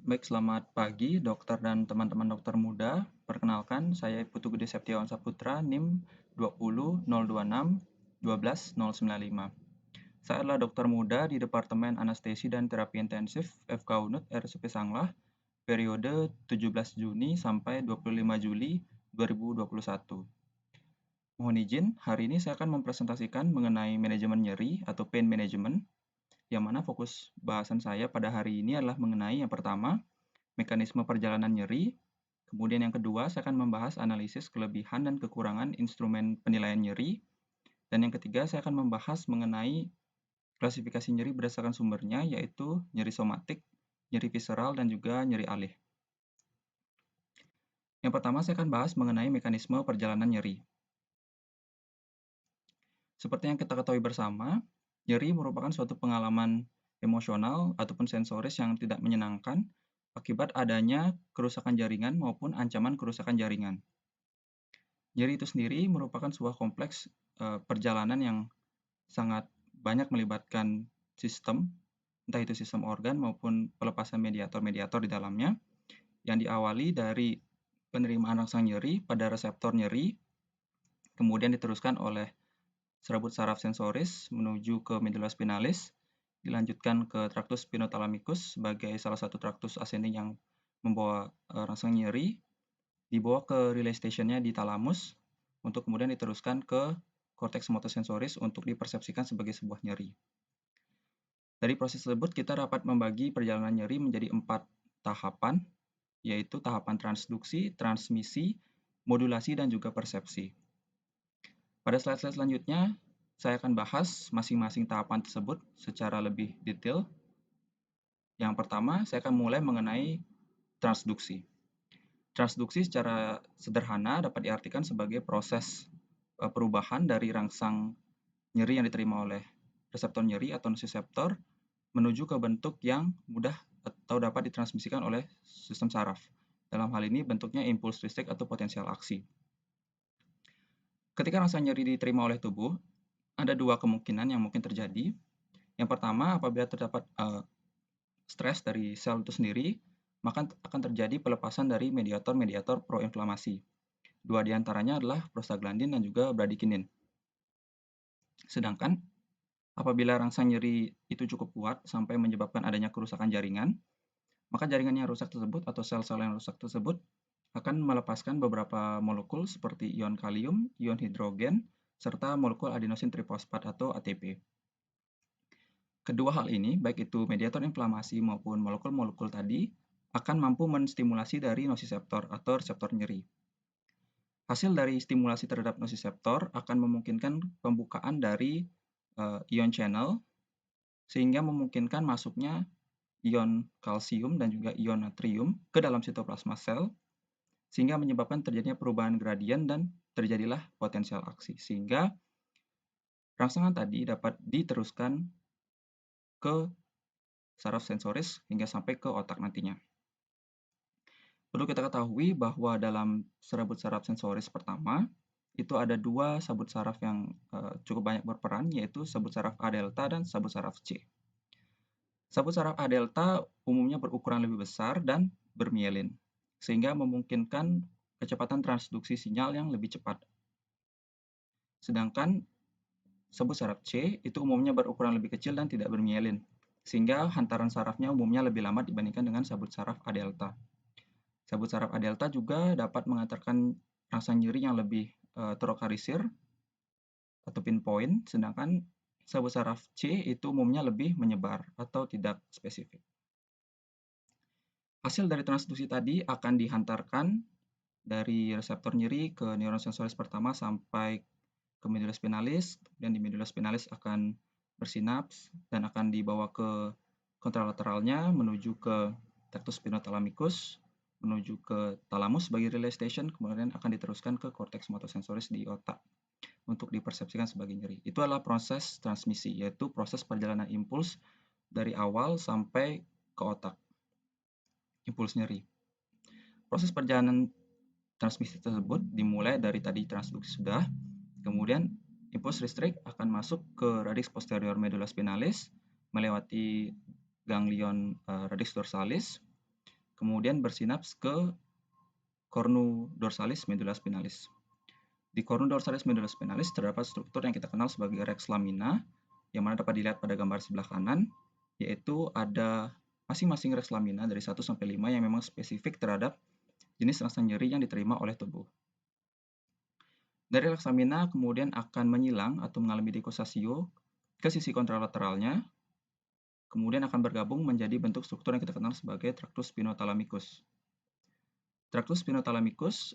Baik, selamat pagi dokter dan teman-teman dokter muda. Perkenalkan, saya Putu Gede Septiawan Saputra, NIM 20026 12095. Saya adalah dokter muda di Departemen Anestesi dan Terapi Intensif FK Unut RSUP Sanglah, periode 17 Juni sampai 25 Juli 2021. Mohon izin, hari ini saya akan mempresentasikan mengenai manajemen nyeri atau pain management, yang mana fokus bahasan saya pada hari ini adalah mengenai yang pertama, mekanisme perjalanan nyeri. Kemudian yang kedua, saya akan membahas analisis kelebihan dan kekurangan instrumen penilaian nyeri. Dan yang ketiga, saya akan membahas mengenai klasifikasi nyeri berdasarkan sumbernya, yaitu nyeri somatik, nyeri visceral, dan juga nyeri alih. Yang pertama, saya akan bahas mengenai mekanisme perjalanan nyeri. Seperti yang kita ketahui bersama, nyeri merupakan suatu pengalaman emosional ataupun sensoris yang tidak menyenangkan akibat adanya kerusakan jaringan maupun ancaman kerusakan jaringan. Nyeri itu sendiri merupakan sebuah kompleks perjalanan yang sangat banyak melibatkan sistem, entah itu sistem organ maupun pelepasan mediator-mediator di dalamnya, yang diawali dari penerimaan rangsang nyeri pada reseptor nyeri, kemudian diteruskan oleh serabut saraf sensoris menuju ke medula spinalis, dilanjutkan ke traktus spinothalamicus sebagai salah satu traktus ascending yang membawa rangsang nyeri, dibawa ke relay stationnya di thalamus, untuk kemudian diteruskan ke korteks motosensoris untuk dipersepsikan sebagai sebuah nyeri. Dari proses tersebut, kita dapat membagi perjalanan nyeri menjadi 4 tahapan, yaitu tahapan transduksi, transmisi, modulasi, dan juga persepsi. Pada slide-slide selanjutnya, saya akan bahas masing-masing tahapan tersebut secara lebih detail. Yang pertama, saya akan mulai mengenai transduksi. Transduksi secara sederhana dapat diartikan sebagai proses perubahan dari rangsang nyeri yang diterima oleh reseptor nyeri atau nociceptor menuju ke bentuk yang mudah atau dapat ditransmisikan oleh sistem saraf. Dalam hal ini bentuknya impuls listrik atau potensial aksi. Ketika rangsang nyeri diterima oleh tubuh, ada dua kemungkinan yang mungkin terjadi. Yang pertama, apabila terdapat stres dari sel itu sendiri, maka akan terjadi pelepasan dari mediator-mediator proinflamasi. Dua di antaranya adalah prostaglandin dan juga bradikinin. Sedangkan apabila rangsang nyeri itu cukup kuat sampai menyebabkan adanya kerusakan jaringan, maka jaringan yang rusak tersebut atau sel-sel yang rusak tersebut akan melepaskan beberapa molekul seperti ion kalium, ion hidrogen, serta molekul adenosin trifosfat atau ATP. Kedua hal ini, baik itu mediator inflamasi maupun molekul-molekul tadi, akan mampu menstimulasi dari nociceptor atau reseptor nyeri. Hasil dari stimulasi terhadap nociceptor akan memungkinkan pembukaan dari ion channel, sehingga memungkinkan masuknya ion kalsium dan juga ion natrium ke dalam sitoplasma sel, sehingga menyebabkan terjadinya perubahan gradien dan terjadilah potensial aksi, sehingga rangsangan tadi dapat diteruskan ke saraf sensoris hingga sampai ke otak nantinya. Perlu kita ketahui bahwa dalam serabut saraf sensoris pertama, itu ada dua sabut saraf yang cukup banyak berperan, yaitu sabut saraf A delta dan sabut saraf C. Sabut saraf A delta umumnya berukuran lebih besar dan bermielin, sehingga memungkinkan kecepatan transduksi sinyal yang lebih cepat. Sedangkan sabut saraf C itu umumnya berukuran lebih kecil dan tidak bermielin, sehingga hantaran sarafnya umumnya lebih lambat dibandingkan dengan sabut saraf A delta. Sabut saraf A delta juga dapat mengantarkan rangsang nyeri yang lebih terlokalisir atau pinpoint, sedangkan sabut saraf C itu umumnya lebih menyebar atau tidak spesifik. Hasil dari transduksi tadi akan dihantarkan dari reseptor nyeri ke neuron sensoris pertama sampai ke medula spinalis, dan di medula spinalis akan bersinaps dan akan dibawa ke kontralateralnya menuju ke traktus spinothalamicus, menuju ke thalamus sebagai relay station, kemudian akan diteruskan ke korteks motosensoris di otak untuk dipersepsikan sebagai nyeri. Itu adalah proses transmisi, yaitu proses perjalanan impuls dari awal sampai ke otak, impuls nyeri. Proses perjalanan transmisi tersebut dimulai dari tadi transduksi sudah, kemudian impuls listrik akan masuk ke radix posterior medula spinalis, melewati ganglion radix dorsalis, kemudian bersinaps ke cornu dorsalis medulla spinalis. Di cornu dorsalis medulla spinalis terdapat struktur yang kita kenal sebagai rex lamina, yang mana dapat dilihat pada gambar sebelah kanan, yaitu ada masing-masing rex lamina dari 1 sampai 5 yang memang spesifik terhadap jenis rasa nyeri yang diterima oleh tubuh. Dari rex lamina kemudian akan menyilang atau mengalami dekosasio ke sisi kontralateralnya, kemudian akan bergabung menjadi bentuk struktur yang kita kenal sebagai tractus spinothalamicus. Tractus spinothalamicus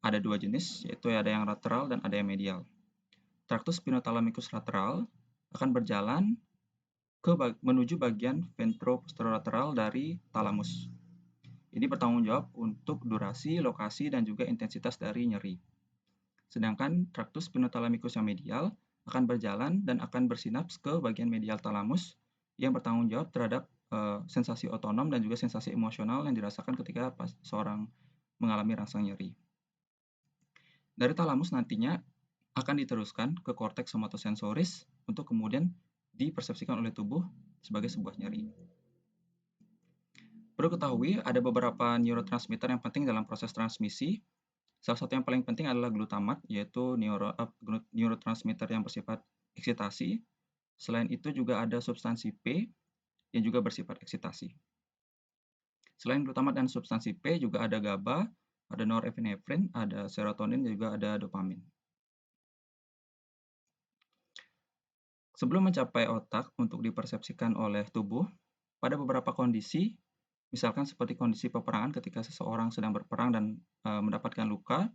ada dua jenis, yaitu ada yang lateral dan ada yang medial. Tractus spinothalamicus lateral akan berjalan menuju bagian ventroposterolateral dari talamus. Ini bertanggung jawab untuk durasi, lokasi, dan juga intensitas dari nyeri. Sedangkan tractus spinothalamicus yang medial akan berjalan dan akan bersinaps ke bagian medial talamus yang bertanggung jawab terhadap sensasi otonom dan juga sensasi emosional yang dirasakan ketika seorang mengalami rangsang nyeri. Dari talamus nantinya akan diteruskan ke korteks somatosensoris untuk kemudian dipersepsikan oleh tubuh sebagai sebuah nyeri. Perlu ketahui ada beberapa neurotransmitter yang penting dalam proses transmisi. Salah satu yang paling penting adalah glutamat, yaitu neurotransmitter yang bersifat eksitasi. Selain itu juga ada substansi P yang juga bersifat eksitasi. Selain glutamat dan substansi P juga ada GABA, ada norepinefrin, ada serotonin, dan juga ada dopamin. Sebelum mencapai otak untuk dipersepsikan oleh tubuh, pada beberapa kondisi, misalkan seperti kondisi peperangan ketika seseorang sedang berperang dan mendapatkan luka,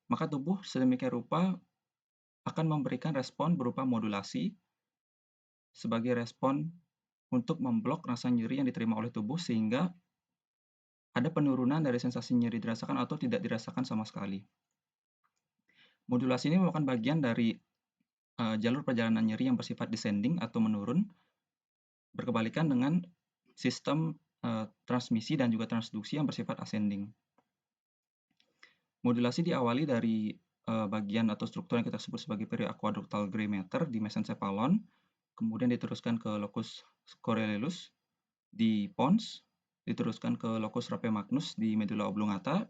maka tubuh sedemikian rupa akan memberikan respon berupa modulasi sebagai respon untuk memblok rasa nyeri yang diterima oleh tubuh sehingga ada penurunan dari sensasi nyeri dirasakan atau tidak dirasakan sama sekali. Modulasi ini merupakan bagian dari jalur perjalanan nyeri yang bersifat descending atau menurun, berkebalikan dengan sistem transmisi dan juga transduksi yang bersifat ascending. Modulasi diawali dari bagian atau struktur yang kita sebut sebagai perioaqueductal gray matter di mesencephalon, kemudian diteruskan ke locus coeruleus di pons, diteruskan ke locus rhapeomagnus di medulla oblongata,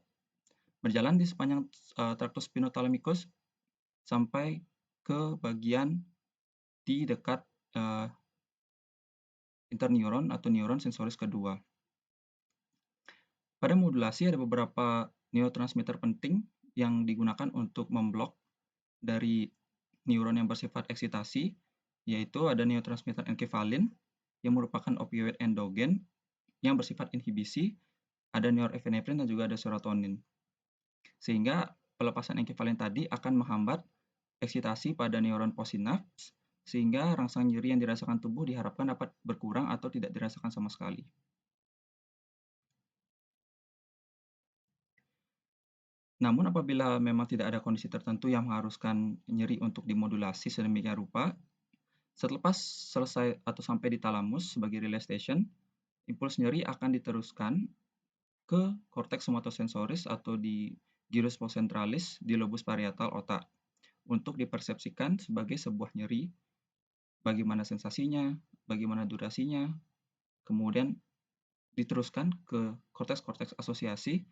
berjalan di sepanjang tractus spinothalamicus sampai ke bagian di dekat interneuron atau neuron sensoris kedua. Pada modulasi ada beberapa neurotransmitter penting yang digunakan untuk memblok dari neuron yang bersifat eksitasi, yaitu ada neurotransmitter enkefalin yang merupakan opioid endogen yang bersifat inhibisi, ada norepinefrin dan juga ada serotonin. Sehingga pelepasan enkefalin tadi akan menghambat eksitasi pada neuron posinaps, sehingga rangsang nyeri yang dirasakan tubuh diharapkan dapat berkurang atau tidak dirasakan sama sekali. Namun apabila memang tidak ada kondisi tertentu yang mengharuskan nyeri untuk dimodulasi sedemikian rupa, selepas selesai atau sampai di talamus sebagai relay station, impuls nyeri akan diteruskan ke korteks somatosensoris atau di gyrus postcentralis di lobus parietal otak untuk dipersepsikan sebagai sebuah nyeri, bagaimana sensasinya, bagaimana durasinya, kemudian diteruskan ke korteks-korteks asosiasi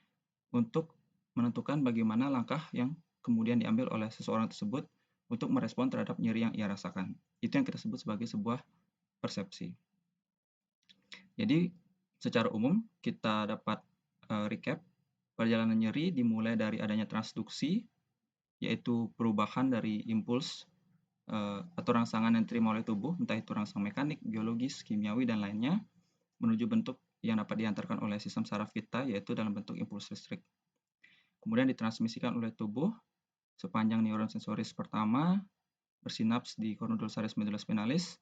untuk menentukan bagaimana langkah yang kemudian diambil oleh seseorang tersebut untuk merespon terhadap nyeri yang ia rasakan. Itu yang kita sebut sebagai sebuah persepsi. Jadi, secara umum kita dapat recap perjalanan nyeri dimulai dari adanya transduksi, yaitu perubahan dari impuls atau rangsangan yang diterima oleh tubuh, entah itu rangsang mekanik, biologis, kimiawi, dan lainnya, menuju bentuk yang dapat diantarkan oleh sistem saraf kita, yaitu dalam bentuk impuls listrik. Kemudian ditransmisikan oleh tubuh sepanjang neuron sensoris pertama, bersinaps di cornu dorsalis medulla spinalis,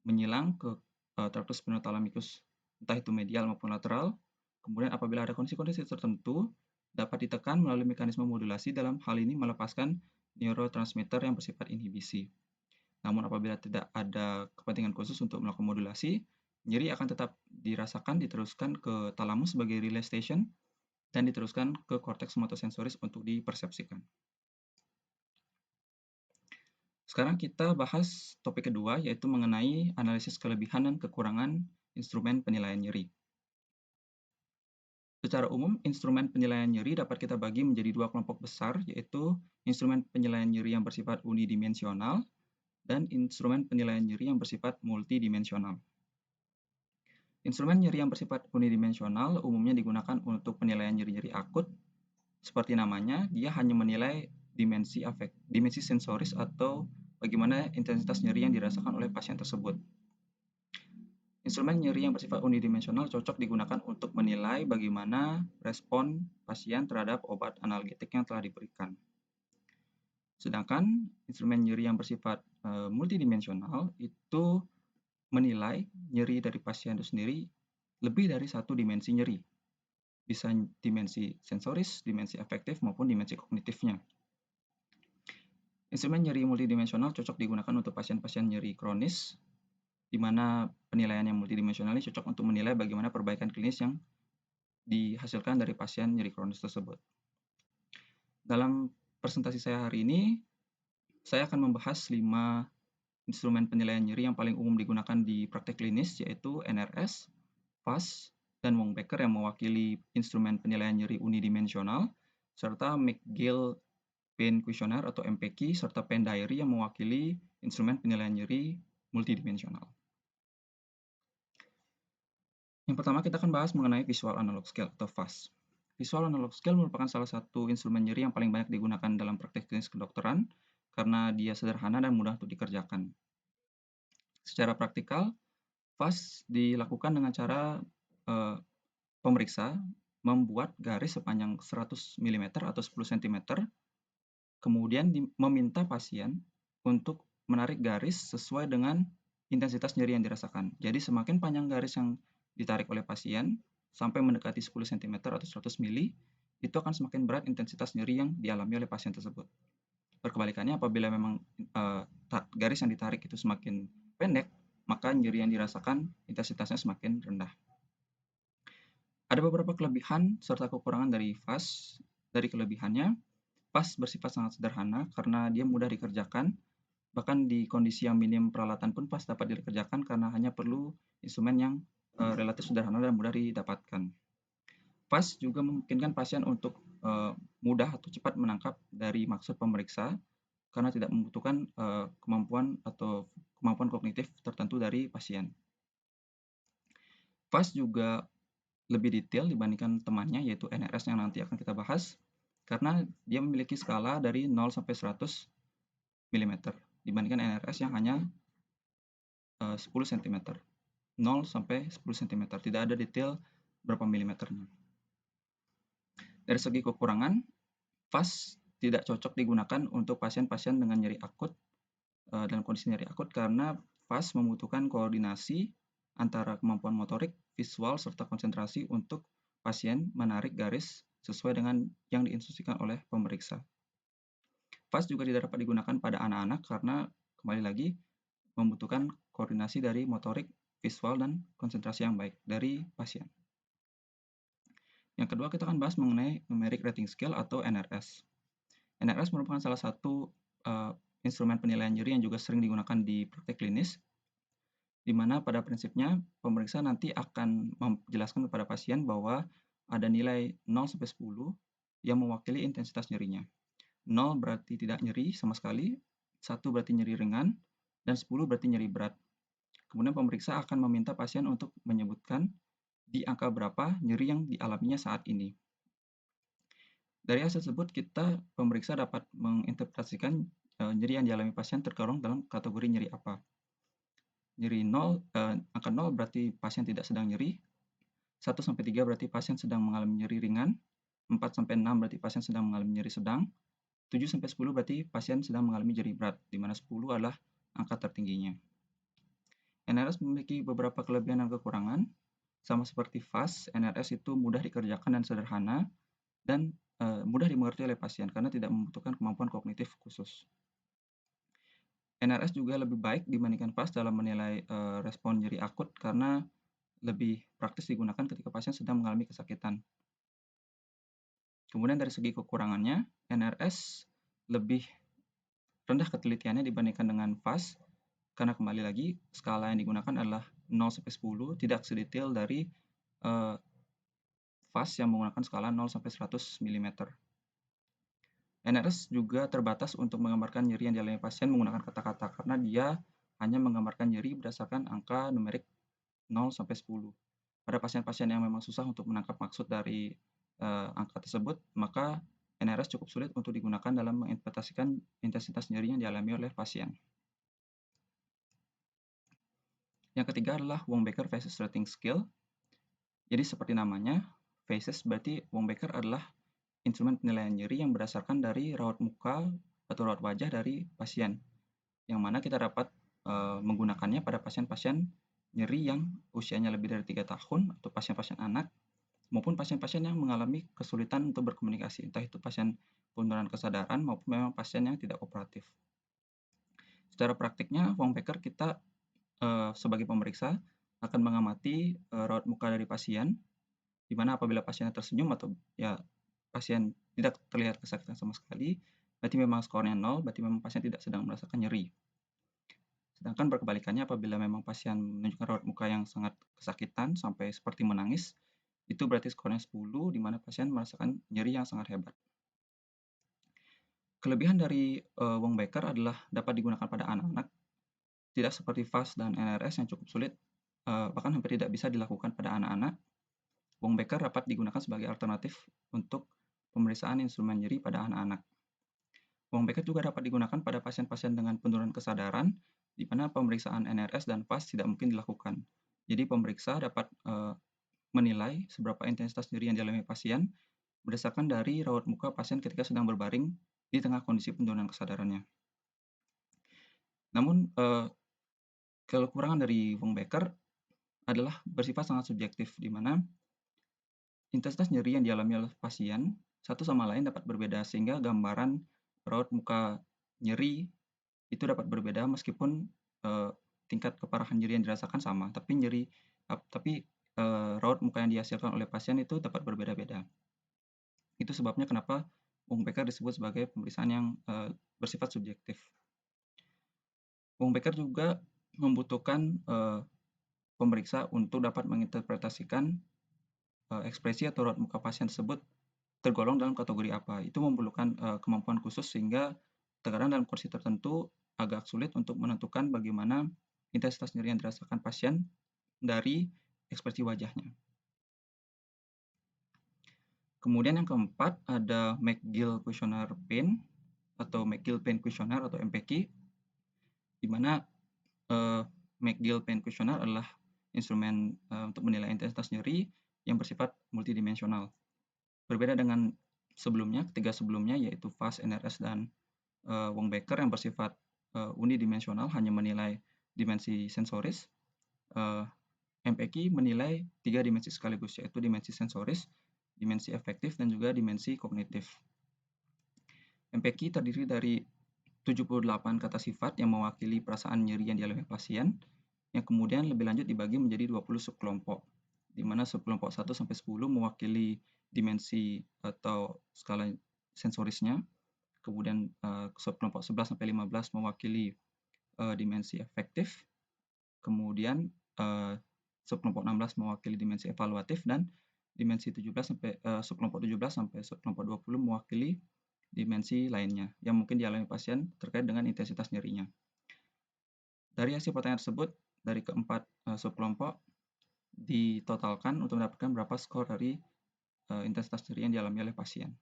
menyilang ke tractus spinothalamicus, entah itu medial maupun lateral. Kemudian apabila ada kondisi-kondisi tertentu, dapat ditekan melalui mekanisme modulasi, dalam hal ini melepaskan neurotransmitter yang bersifat inhibisi. Namun apabila tidak ada kepentingan khusus untuk melakukan modulasi, nyeri akan tetap dirasakan, diteruskan ke talamus sebagai relay station, dan diteruskan ke korteks somatosensoris untuk dipersepsikan. Sekarang kita bahas topik kedua, yaitu mengenai analisis kelebihan dan kekurangan instrumen penilaian nyeri. Secara umum, instrumen penilaian nyeri dapat kita bagi menjadi dua kelompok besar, yaitu instrumen penilaian nyeri yang bersifat unidimensional dan instrumen penilaian nyeri yang bersifat multidimensional. Instrumen nyeri yang bersifat unidimensional umumnya digunakan untuk penilaian nyeri-nyeri akut. Seperti namanya, dia hanya menilai dimensi sensoris atau bagaimana intensitas nyeri yang dirasakan oleh pasien tersebut. Instrumen nyeri yang bersifat unidimensional cocok digunakan untuk menilai bagaimana respon pasien terhadap obat analgetik yang telah diberikan. Sedangkan instrumen nyeri yang bersifat multidimensional itu menilai nyeri dari pasien itu sendiri lebih dari satu dimensi nyeri. Bisa dimensi sensoris, dimensi afektif, maupun dimensi kognitifnya. Instrumen nyeri multidimensional cocok digunakan untuk pasien-pasien nyeri kronis, di mana penilaian yang multidimensional ini cocok untuk menilai bagaimana perbaikan klinis yang dihasilkan dari pasien nyeri kronis tersebut. Dalam presentasi saya hari ini, saya akan membahas 5 instrumen penilaian nyeri yang paling umum digunakan di praktek klinis, yaitu NRS, FAS, dan Wong-Becker yang mewakili instrumen penilaian nyeri unidimensional, serta McGill Pain Questionnaire atau MPQ, serta Pain Diary yang mewakili instrumen penilaian nyeri multidimensional. Yang pertama kita akan bahas mengenai Visual Analog Scale atau VAS. Visual Analog Scale merupakan salah satu instrumen nyeri yang paling banyak digunakan dalam praktek klinis kedokteran karena dia sederhana dan mudah untuk dikerjakan. Secara praktikal, VAS dilakukan dengan cara pemeriksa membuat garis sepanjang 100 mm atau 10 cm, kemudian meminta pasien untuk menarik garis sesuai dengan intensitas nyeri yang dirasakan. Jadi semakin panjang garis yang ditarik oleh pasien sampai mendekati 10 cm atau 100 mili, itu akan semakin berat intensitas nyeri yang dialami oleh pasien tersebut. Berkebalikannya, apabila memang garis yang ditarik itu semakin pendek, maka nyeri yang dirasakan intensitasnya semakin rendah. Ada beberapa kelebihan serta kekurangan dari VAS. Dari kelebihannya, VAS bersifat sangat sederhana karena dia mudah dikerjakan. Bahkan di kondisi yang minim peralatan pun VAS dapat dikerjakan karena hanya perlu instrumen yang relatif sederhana dan mudah didapatkan. VAS juga memungkinkan pasien untuk mudah atau cepat menangkap dari maksud pemeriksa karena tidak membutuhkan kemampuan kognitif tertentu dari pasien. VAS juga lebih detail dibandingkan temannya yaitu NRS yang nanti akan kita bahas karena dia memiliki skala dari 0 sampai 100 mm dibandingkan NRS yang hanya 10 cm. 0 sampai 10 cm, tidak ada detail berapa milimeternya. Dari segi kekurangan, VAS tidak cocok digunakan untuk pasien-pasien dengan nyeri akut dalam kondisi nyeri akut karena VAS membutuhkan koordinasi antara kemampuan motorik, visual, serta konsentrasi untuk pasien menarik garis sesuai dengan yang diinstruksikan oleh pemeriksa. VAS juga tidak dapat digunakan pada anak-anak karena kembali lagi membutuhkan koordinasi dari motorik, visual, dan konsentrasi yang baik dari pasien. Yang kedua, kita akan bahas mengenai Numeric Rating Scale atau NRS. NRS merupakan salah satu instrumen penilaian nyeri yang juga sering digunakan di praktek klinis, di mana pada prinsipnya pemeriksa nanti akan menjelaskan kepada pasien bahwa ada nilai 0 sampai 10 yang mewakili intensitas nyerinya. 0 berarti tidak nyeri sama sekali, 1 berarti nyeri ringan, dan 10 berarti nyeri berat. Kemudian pemeriksa akan meminta pasien untuk menyebutkan di angka berapa nyeri yang dialaminya saat ini. Dari hasil tersebut, pemeriksa dapat menginterpretasikan nyeri yang dialami pasien tergolong dalam kategori nyeri apa. Nyeri 0, angka 0 berarti pasien tidak sedang nyeri, 1 sampai 3 berarti pasien sedang mengalami nyeri ringan, 4 sampai 6 berarti pasien sedang mengalami nyeri sedang, 7 sampai 10 berarti pasien sedang mengalami nyeri berat, di mana 10 adalah angka tertingginya. NRS memiliki beberapa kelebihan dan kekurangan. Sama seperti VAS, NRS itu mudah dikerjakan dan sederhana, dan mudah dimengerti oleh pasien karena tidak membutuhkan kemampuan kognitif khusus. NRS juga lebih baik dibandingkan VAS dalam menilai respon nyeri akut karena lebih praktis digunakan ketika pasien sedang mengalami kesakitan. Kemudian dari segi kekurangannya, NRS lebih rendah ketelitiannya dibandingkan dengan VAS karena kembali lagi skala yang digunakan adalah 0 sampai 10, tidak sedetail dari FAST yang menggunakan skala 0 sampai 100 mm. NRS juga terbatas untuk menggambarkan nyeri yang dialami pasien menggunakan kata-kata karena dia hanya menggambarkan nyeri berdasarkan angka numerik 0 sampai 10. Pada pasien-pasien yang memang susah untuk menangkap maksud dari angka tersebut, maka NRS cukup sulit untuk digunakan dalam menginterpretasikan intensitas nyeri yang dialami oleh pasien. Yang ketiga adalah Wong-Baker Faces Rating Scale. Jadi seperti namanya, Faces berarti Wong-Baker adalah instrumen penilaian nyeri yang berdasarkan dari raut muka atau raut wajah dari pasien, yang mana kita dapat menggunakannya pada pasien-pasien nyeri yang usianya lebih dari 3 tahun atau pasien-pasien anak maupun pasien-pasien yang mengalami kesulitan untuk berkomunikasi, entah itu pasien penurunan kesadaran maupun memang pasien yang tidak kooperatif. Secara praktiknya, Wong-Baker kita sebagai pemeriksa akan mengamati raut muka dari pasien, di mana apabila pasiennya tersenyum atau ya pasien tidak terlihat kesakitan sama sekali, berarti memang skornya 0, berarti memang pasien tidak sedang merasakan nyeri. Sedangkan berkebalikannya apabila memang pasien menunjukkan raut muka yang sangat kesakitan sampai seperti menangis, itu berarti skornya 10, di mana pasien merasakan nyeri yang sangat hebat. Kelebihan dari Wong-Baker adalah dapat digunakan pada anak-anak, tidak seperti FAST dan NRS yang cukup sulit, bahkan hampir tidak bisa dilakukan pada anak-anak. Wong-Baker dapat digunakan sebagai alternatif untuk pemeriksaan instrumen nyeri pada anak-anak. Wong-Baker juga dapat digunakan pada pasien-pasien dengan penurunan kesadaran, di mana pemeriksaan NRS dan FAST tidak mungkin dilakukan. Jadi pemeriksa dapat menilai seberapa intensitas nyeri yang dialami pasien berdasarkan dari raut muka pasien ketika sedang berbaring di tengah kondisi penurunan kesadarannya. Namun, kekurangan dari Wong-Baker adalah bersifat sangat subjektif, di mana intensitas nyeri yang dialami oleh pasien satu sama lain dapat berbeda, sehingga gambaran raut muka nyeri itu dapat berbeda meskipun tingkat keparahan nyeri yang dirasakan sama, tapi raut muka yang dihasilkan oleh pasien itu dapat berbeda-beda. Itu sebabnya kenapa Wong-Baker disebut sebagai pemeriksaan yang bersifat subjektif. Wong-Baker juga membutuhkan pemeriksa untuk dapat menginterpretasikan ekspresi atau raut muka pasien tersebut tergolong dalam kategori apa. Itu memerlukan kemampuan khusus sehingga terkadang dalam kondisi tertentu agak sulit untuk menentukan bagaimana intensitas nyeri yang dirasakan pasien dari ekspresi wajahnya. Kemudian yang keempat ada McGill Questionnaire Pain atau McGill Pain Questionnaire atau MPQ, di mana McGill Pain Questionnaire adalah instrumen untuk menilai intensitas nyeri yang bersifat multidimensional. Berbeda dengan ketiga sebelumnya yaitu FAST, NRS, dan Wong-Baker yang bersifat unidimensional, hanya menilai dimensi sensoris. MPQ menilai 3 dimensi sekaligus, yaitu dimensi sensoris, dimensi efektif, dan juga dimensi kognitif. MPQ terdiri dari 78 kata sifat yang mewakili perasaan nyeri yang dialami pasien, yang kemudian lebih lanjut dibagi menjadi 20 subkelompok, di mana subkelompok 1 sampai 10 mewakili dimensi atau skala sensorisnya, kemudian subkelompok 11 sampai 15 mewakili dimensi efektif, kemudian subkelompok 16 mewakili dimensi evaluatif, dan dimensi 17 sampai subkelompok 17 sampai subkelompok 20 mewakili dimensi lainnya yang mungkin dialami pasien terkait dengan intensitas nyerinya. Dari hasil pertanyaan tersebut, dari keempat subkelompok ditotalkan untuk mendapatkan berapa skor dari intensitas nyeri yang dialami oleh pasien.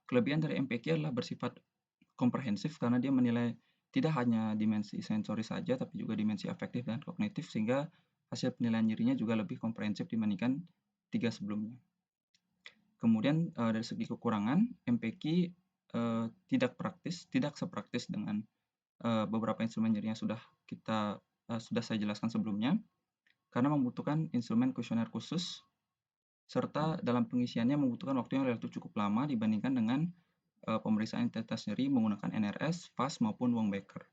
Kelebihan dari MPQ adalah bersifat komprehensif karena dia menilai tidak hanya dimensi sensoris saja, tapi juga dimensi afektif dan kognitif, sehingga hasil penilaian nyerinya juga lebih komprehensif dibandingkan 3 sebelumnya. Kemudian dari segi kekurangan, MPQ tidak sepraktis dengan beberapa instrumen nyeri yang sudah saya jelaskan sebelumnya, karena membutuhkan instrumen kuesioner khusus, serta dalam pengisiannya membutuhkan waktu yang relatif cukup lama dibandingkan dengan pemeriksaan intensitas nyeri menggunakan NRS, FAST, maupun Wong-Baker.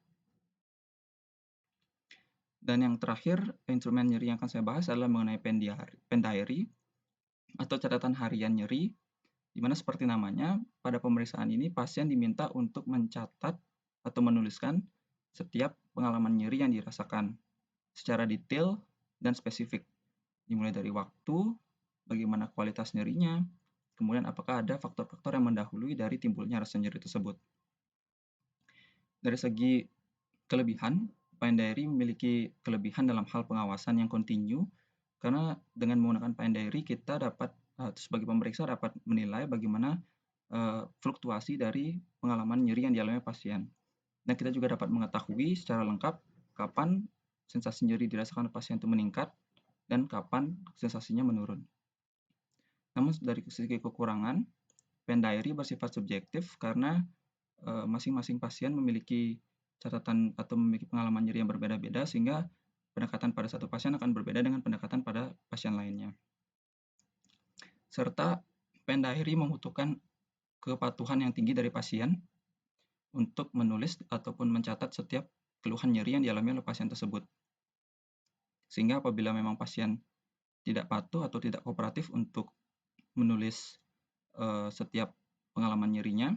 Dan yang terakhir, instrumen nyeri yang akan saya bahas adalah mengenai pen diary atau catatan harian nyeri, di mana seperti namanya, pada pemeriksaan ini pasien diminta untuk mencatat atau menuliskan setiap pengalaman nyeri yang dirasakan secara detail dan spesifik, dimulai dari waktu, bagaimana kualitas nyerinya, kemudian apakah ada faktor-faktor yang mendahului dari timbulnya rasa nyeri tersebut. Dari segi kelebihan, Pine Diary memiliki kelebihan dalam hal pengawasan yang kontinu, karena dengan menggunakan Pine Diary kita dapat sebagai pemeriksa dapat menilai bagaimana fluktuasi dari pengalaman nyeri yang dialami pasien. Dan kita juga dapat mengetahui secara lengkap kapan sensasi nyeri dirasakan pasien itu meningkat dan kapan sensasinya menurun. Namun dari segi kekurangan, Pine Diary bersifat subjektif karena masing-masing pasien memiliki catatan atau memiliki pengalaman nyeri yang berbeda-beda, sehingga pendekatan pada satu pasien akan berbeda dengan pendekatan pada pasien lainnya. Serta Pine Diary membutuhkan kepatuhan yang tinggi dari pasien untuk menulis ataupun mencatat setiap keluhan nyeri yang dialami oleh pasien tersebut. Sehingga apabila memang pasien tidak patuh atau tidak kooperatif untuk menulis setiap pengalaman nyerinya,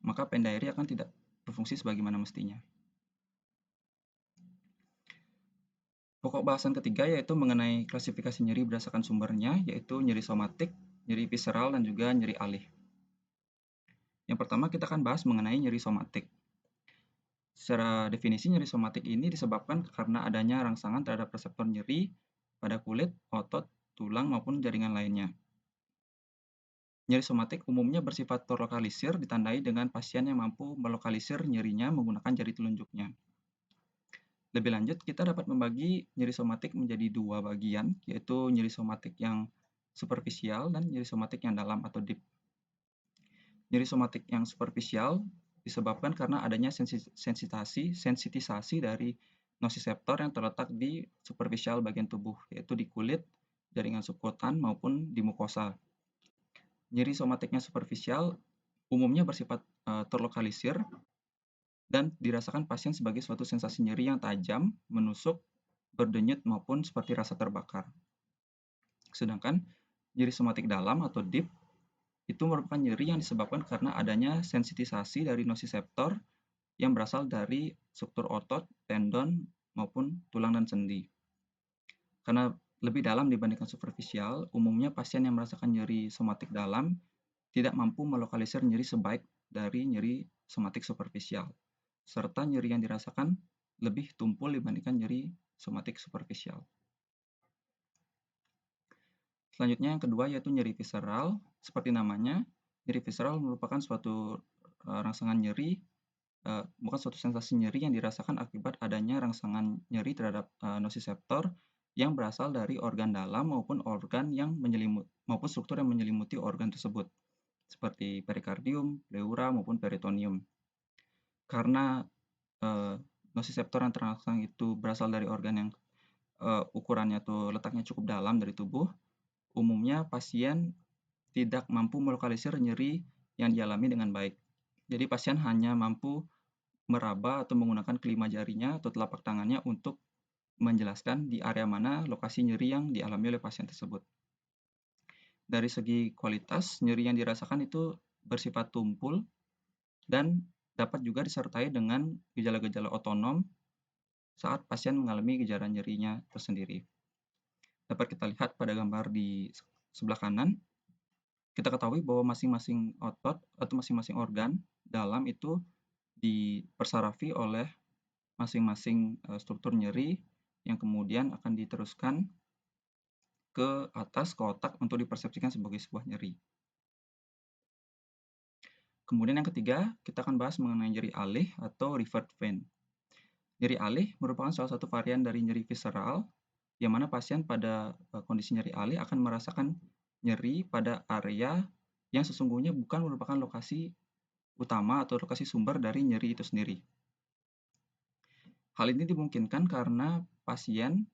maka Pine Diary akan tidak berfungsi sebagaimana mestinya. Pokok bahasan ketiga yaitu mengenai klasifikasi nyeri berdasarkan sumbernya, yaitu nyeri somatik, nyeri visceral, dan juga nyeri alih. Yang pertama kita akan bahas mengenai nyeri somatik. Secara definisi, nyeri somatik ini disebabkan karena adanya rangsangan terhadap reseptor nyeri pada kulit, otot, tulang, maupun jaringan lainnya. Nyeri somatik umumnya bersifat terlokalisir, ditandai dengan pasien yang mampu melokalisir nyerinya menggunakan jari telunjuknya. Lebih lanjut, kita dapat membagi nyeri somatik menjadi dua bagian, yaitu nyeri somatik yang superficial dan nyeri somatik yang dalam atau deep. Nyeri somatik yang superficial disebabkan karena adanya sensitisasi dari nosiseptor yang terletak di superficial bagian tubuh, yaitu di kulit, jaringan subkutan, maupun di mukosa. Nyeri somatiknya superficial umumnya bersifat terlokalisir dan dirasakan pasien sebagai suatu sensasi nyeri yang tajam, menusuk, berdenyut, maupun seperti rasa terbakar. Sedangkan nyeri somatik dalam atau deep itu merupakan nyeri yang disebabkan karena adanya sensitisasi dari nosiseptor yang berasal dari struktur otot, tendon, maupun tulang dan sendi. Karena lebih dalam dibandingkan superficial, umumnya pasien yang merasakan nyeri somatik dalam tidak mampu melokalisir nyeri sebaik dari nyeri somatik superficial, serta nyeri yang dirasakan lebih tumpul dibandingkan nyeri somatik superficial. Selanjutnya yang kedua yaitu nyeri visceral. Seperti namanya, nyeri visceral merupakan suatu rangsangan nyeri, bukan suatu sensasi nyeri yang dirasakan akibat adanya rangsangan nyeri terhadap nosiseptor yang berasal dari organ dalam maupun organ yang maupun struktur yang menyelimuti organ tersebut, seperti perikardium, pleura, maupun peritoneum. Karena nosiseptor yang terangsang itu berasal dari organ yang ukurannya tuh letaknya cukup dalam dari tubuh, umumnya pasien tidak mampu melokalisir nyeri yang dialami dengan baik. Jadi pasien hanya mampu meraba atau menggunakan kelima jarinya atau telapak tangannya untuk menjelaskan di area mana lokasi nyeri yang dialami oleh pasien tersebut. Dari segi kualitas, nyeri yang dirasakan itu bersifat tumpul dan dapat juga disertai dengan gejala-gejala otonom saat pasien mengalami gejala nyerinya tersendiri. Dapat kita lihat pada gambar di sebelah kanan, kita ketahui bahwa masing-masing otot atau masing-masing organ dalam itu dipersarafi oleh masing-masing struktur nyeri yang kemudian akan diteruskan ke atas ke otak untuk dipersepsikan sebagai sebuah nyeri. Kemudian yang ketiga, kita akan bahas mengenai nyeri alih atau revert vein. Nyeri alih merupakan salah satu varian dari nyeri visceral, yang mana pasien pada kondisi nyeri alih akan merasakan nyeri pada area yang sesungguhnya bukan merupakan lokasi utama atau lokasi sumber dari nyeri itu sendiri. Hal ini dimungkinkan karena pasien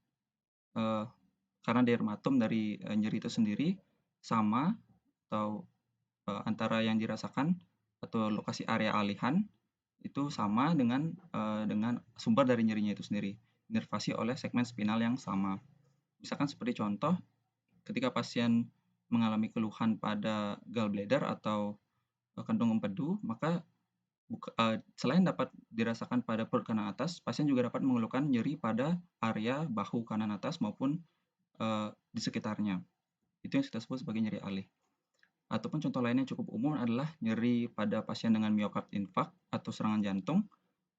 karena dermatom dari nyeri itu sendiri sama atau antara yang dirasakan atau lokasi area alihan itu sama dengan sumber dari nyerinya itu sendiri, inervasi oleh segmen spinal yang sama. Misalkan seperti contoh, ketika pasien mengalami keluhan pada gallbladder atau kandung empedu, maka selain dapat dirasakan pada perut kanan atas, pasien juga dapat mengeluhkan nyeri pada area bahu kanan atas maupun di sekitarnya. Itu yang kita sebut sebagai nyeri alih. Ataupun contoh lain yang cukup umum adalah nyeri pada pasien dengan miokard infark atau serangan jantung,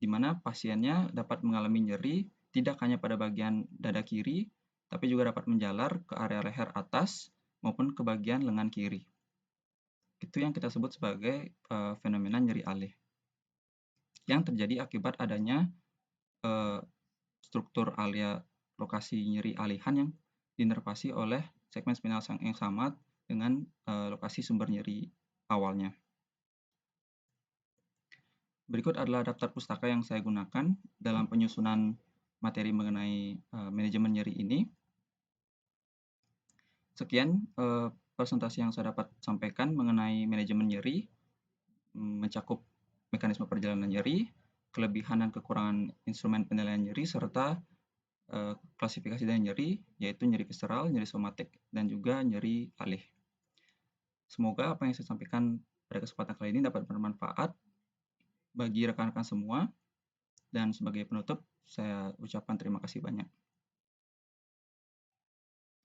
di mana pasiennya dapat mengalami nyeri tidak hanya pada bagian dada kiri, tapi juga dapat menjalar ke area leher atas maupun ke bagian lengan kiri. Itu yang kita sebut sebagai fenomena nyeri alih. Yang terjadi akibat adanya struktur alia lokasi nyeri alihan yang dinervasi oleh segmen spinal yang sama dengan lokasi sumber nyeri awalnya. Berikut adalah daftar pustaka yang saya gunakan dalam penyusunan materi mengenai manajemen nyeri ini. Sekian presentasi yang saya dapat sampaikan mengenai manajemen nyeri, mencakup mekanisme perjalanan nyeri, kelebihan dan kekurangan instrumen penilaian nyeri, serta klasifikasi dari nyeri, yaitu nyeri visceral, nyeri somatik, dan juga nyeri alih. Semoga apa yang saya sampaikan pada kesempatan kali ini dapat bermanfaat bagi rekan-rekan semua. Dan sebagai penutup, saya ucapkan terima kasih banyak.